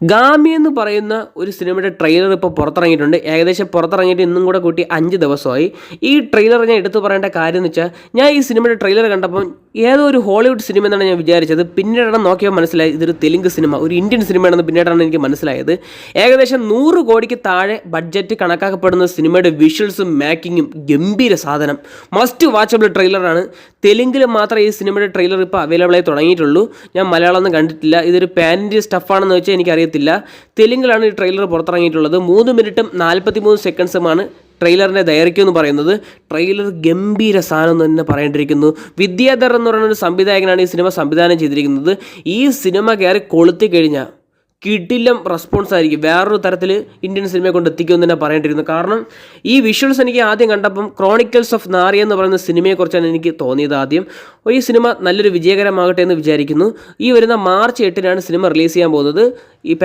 ഗാമി എന്ന് പറയുന്ന ഒരു സിനിമയുടെ ട്രെയിലർ ഇപ്പോൾ പുറത്തിറങ്ങിയിട്ടുണ്ട്. ഏകദേശം പുറത്തിറങ്ങിയിട്ട് ഇന്നും കൂടെ കൂട്ടി 5 ദിവസമായി. ഈ ട്രെയിലർ ഞാൻ എടുത്തു പറയേണ്ട കാര്യം എന്ന് വെച്ചാൽ, ഞാൻ ഈ സിനിമയുടെ ട്രെയിലർ കണ്ടപ്പോൾ ഏതോ ഒരു ഹോളിവുഡ് സിനിമ എന്നാണ് ഞാൻ വിചാരിച്ചത്. പിന്നീടാണ് നോക്കിയപ്പോൾ മനസ്സിലായി ഇതൊരു തെലുങ്ക് സിനിമ, ഒരു ഇന്ത്യൻ സിനിമയാണെന്ന് പിന്നീടാണ് എനിക്ക് മനസ്സിലായത്. ഏകദേശം 100 കോടിക്ക് താഴെ ബഡ്ജറ്റ് കണക്കാക്കപ്പെടുന്ന സിനിമയുടെ വിഷ്വൽസും മേക്കിങ്ങും ഗംഭീര സാധനം. Must watchable ട്രെയിലറാണ്. തെലുങ്കിൽ മാത്രമേ ഈ സിനിമയുടെ ട്രെയിലർ ഇപ്പോൾ അവൈലബിൾ ആയി തുടങ്ങിയിട്ടുള്ളൂ. ഞാൻ മലയാളമൊന്നും കണ്ടിട്ടില്ല. ഇതൊരു പാൻ ഇന്ത്യ സ്റ്റഫാണെന്ന് വെച്ചാൽ എനിക്കറിയത്തില്ല. തെലുങ്കിലാണ് ഈ ട്രെയിലർ പുറത്തിറങ്ങിയിട്ടുള്ളത്. 3 മിനിറ്റും 43 സെക്കൻഡ്സുമാണ് ട്രെയിലറിൻ്റെ ദൈർഘ്യം എന്ന് പറയുന്നത്. ട്രെയിലർ ഗംഭീര സാധനം എന്ന് തന്നെ പറയേണ്ടിയിരിക്കുന്നു. വിദ്യാധർ എന്ന് പറയുന്ന ഒരു സംവിധായകനാണ് ഈ സിനിമ സംവിധാനം ചെയ്തിരിക്കുന്നത്. ഈ സിനിമ കയറി കൊളുത്തി കഴിഞ്ഞാൽ കിടിലം റെസ്പോൺസ് ആയിരിക്കും. വേറൊരു തരത്തിൽ ഇന്ത്യൻ സിനിമയെ കൊണ്ട് എത്തിക്കുമെന്ന് തന്നെ പറയേണ്ടിയിരുന്നു. കാരണം ഈ വിഷ്വൽസ് എനിക്ക് ആദ്യം കണ്ടപ്പം ക്രോണിക്കൽസ് ഓഫ് നാറിയ എന്ന് പറയുന്ന സിനിമയെക്കുറിച്ചാണ് എനിക്ക് തോന്നിയത് ആദ്യം. ഈ സിനിമ നല്ലൊരു വിജയകരമാകട്ടെ എന്ന് വിചാരിക്കുന്നു. ഈ വരുന്ന മാർച്ച് 8-നാണ് സിനിമ റിലീസ് ചെയ്യാൻ പോകുന്നത്. ഈ